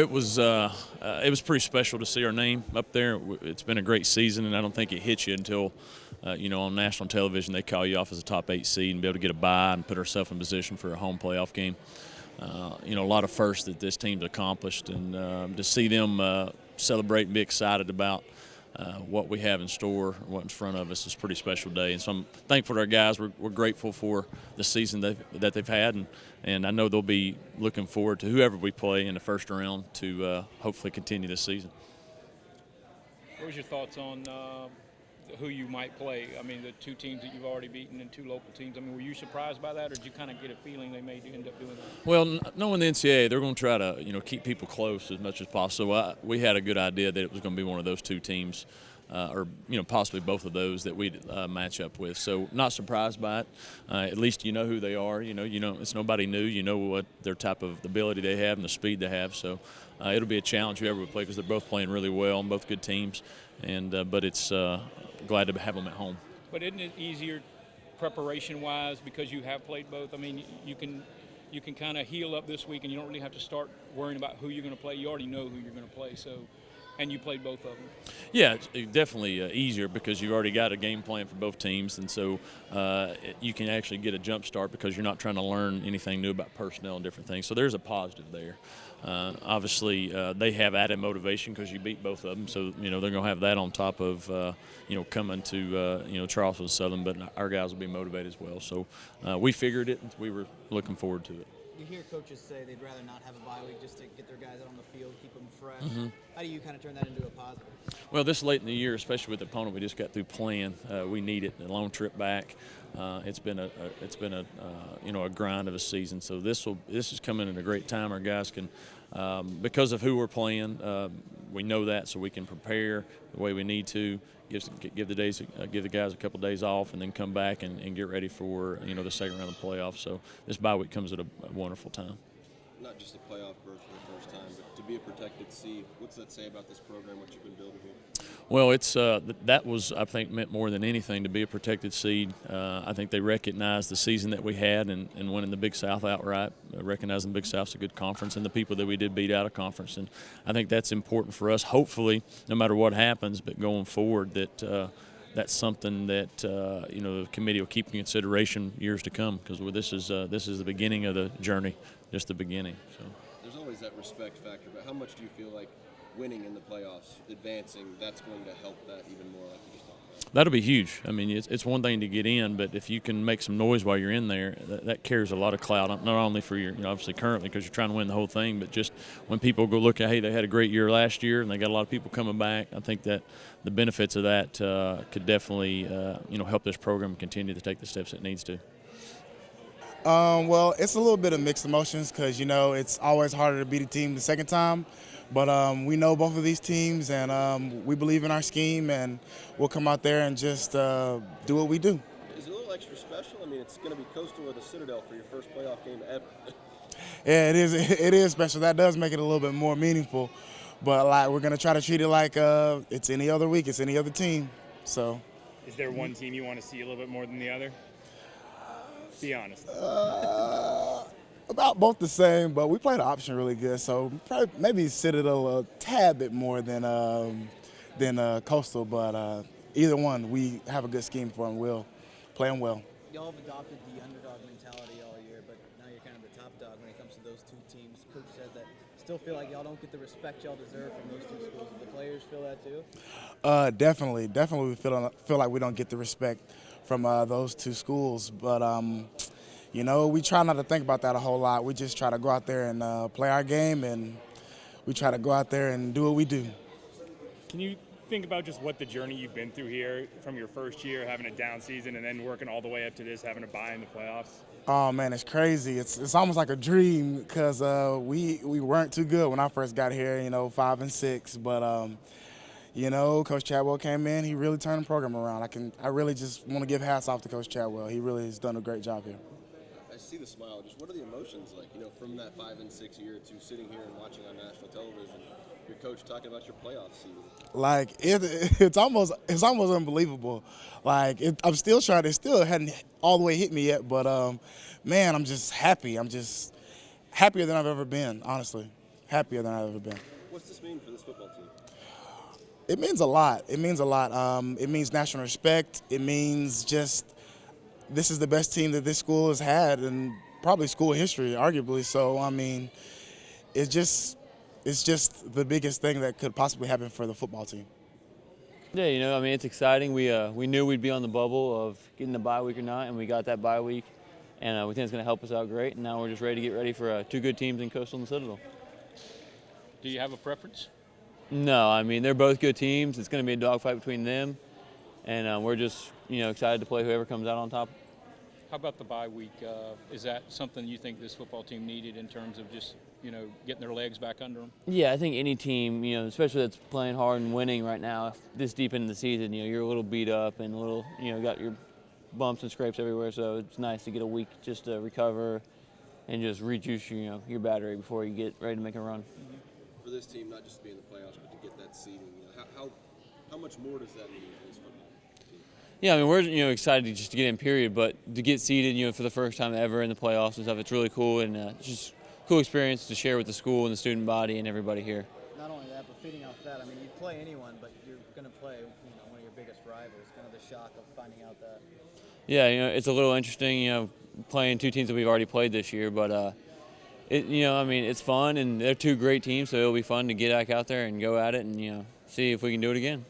it was pretty special to see our name up there. It's been a great season, and I don't think it hits you until, on national television they call you off as a top 8 seed and be able to get a bye and put ourselves in position for a home playoff game. A lot of firsts that this team's accomplished, and to see them celebrate and be excited about what we have in store, what's in front of us, is a pretty special day. And so I'm thankful to our guys. We're grateful for the season that they've had, and I know they'll be looking forward to whoever we play in the first round to hopefully continue this season. What was your thoughts on who you might play? I mean, the two teams that you've already beaten and two local teams. I mean, were you surprised by that, or did you kind of get a feeling they may end up doing that? Well, knowing the NCAA, they're going to try to keep people close as much as possible. So we had a good idea that it was going to be one of those two teams, or possibly both of those that we'd match up with. So not surprised by it. At least you know who they are. It's nobody new. You know what their type of ability they have and the speed they have. So it'll be a challenge whoever we play, because they're both playing really well and both good teams. But it's glad to have them at home. But isn't it easier preparation-wise because you have played both? I mean, you can kind of heal up this week, and you don't really have to start worrying about who you're going to play. You already know who you're going to play. So. And you played both of them. Yeah, it's definitely easier because you've already got a game plan for both teams, and so you can actually get a jump start because you're not trying to learn anything new about personnel and different things. So there's a positive there. Obviously, they have added motivation because you beat both of them, so they're going to have that on top of coming to Charleston Southern. But our guys will be motivated as well. So we figured it. We were looking forward to it. You hear coaches say they'd rather not have a bye week just to get their guys out on the field, keep them fresh. Mm-hmm. How do you kind of turn that into a positive? Well, this late in the year, especially with the opponent we just got through playing, we need it. A long trip back. It's been a grind of a season. So this is coming at a great time. Our guys can, because of who we're playing, we know that, so we can prepare the way we need to. Give the guys a couple of days off, and then come back and get ready for the second round of the playoffs. So this bye week comes at a wonderful time. Not just a playoff berth for the first time, but to be a protected seed. What's that say about this program? What you've been building here? Well, it's that was, I think, meant more than anything to be a protected seed. I think they recognized the season that we had and winning the Big South outright, recognizing the Big South's a good conference and the people that we did beat out of conference. And I think that's important for us, hopefully, no matter what happens, but going forward, that that's something that the committee will keep in consideration years to come, because this is the beginning of the journey, just the beginning. So there's always that respect factor, but how much do you feel like winning in the playoffs, advancing, that's going to help that even more, like you just talked about? That'll be huge. I mean, it's one thing to get in, but if you can make some noise while you're in there, that carries a lot of clout, not only for your, obviously currently because you're trying to win the whole thing, but just when people go look at, hey, they had a great year last year and they got a lot of people coming back. I think that the benefits of that could definitely, help this program continue to take the steps it needs to. Well, it's a little bit of mixed emotions because, it's always harder to beat a team the second time. But we know both of these teams, and we believe in our scheme, and we'll come out there and just do what we do. Is it a little extra special? I mean, it's going to be Coastal or the Citadel for your first playoff game ever. Yeah, it is. It is special. That does make it a little bit more meaningful. But we're going to try to treat it like it's any other week. It's any other team. So. Is there one team you want to see a little bit more than the other? Be honest. About both the same, but we played the option really good, so probably maybe Citadel a tad bit more than Coastal, but either one, we have a good scheme for them. We'll play them well. Y'all have adopted the underdog mentality all year, but now you're kind of the top dog when it comes to those two teams. Coach said that still feel like y'all don't get the respect y'all deserve from those two schools. Do the players feel that too? Definitely we feel like we don't get the respect from those two schools, but we try not to think about that a whole lot. We just try to go out there and play our game, and we try to go out there and do what we do. Can you think about just what the journey you've been through here from your first year, having a down season, and then working all the way up to this, having a bye in the playoffs? Oh, man, it's crazy. It's almost like a dream because we weren't too good when I first got here, 5-6. But, Coach Chadwell came in. He really turned the program around. I really just want to give hats off to Coach Chadwell. He really has done a great job here. I see the smile. Just what are the emotions like, from that 5-6 year to sitting here and watching on national television, your coach talking about your playoff season? Like it's almost unbelievable. Like I'm still trying. It still hadn't all the way hit me yet, but man, I'm just happy. I'm just happier than I've ever been. Honestly, happier than I've ever been. What's this mean for this football team? It means a lot. It means a lot. It means national respect. It means just this is the best team that this school has had in probably school history, arguably. So, I mean, it's just the biggest thing that could possibly happen for the football team. Yeah, I mean, it's exciting. We knew we'd be on the bubble of getting the bye week or not, and we got that bye week, and we think it's going to help us out great. And now we're just ready to get ready for two good teams in Coastal and Citadel. Do you have a preference? No, I mean, they're both good teams. It's going to be a dogfight between them, and we're just excited to play whoever comes out on top. How about the bye week? Is that something you think this football team needed in terms of just getting their legs back under them? Yeah, I think any team, especially that's playing hard and winning right now, this deep into the season, you're a little beat up and a little, got your bumps and scrapes everywhere. So it's nice to get a week just to recover and just rejuice your battery before you get ready to make a run. For this team, not just to be in the playoffs, but to get that seeding, how much more does that mean for this football team? Yeah, I mean, we're excited just to get in, period, but to get seeded, for the first time ever in the playoffs and stuff, it's really cool, and it's just a cool experience to share with the school and the student body and everybody here. Not only that, but feeding off that, I mean, you play anyone, but you're going to play one of your biggest rivals. Kind of the shock of finding out that. Yeah, it's a little interesting, playing two teams that we've already played this year, but I mean, it's fun, and they're two great teams, so it'll be fun to get back out there and go at it and see if we can do it again.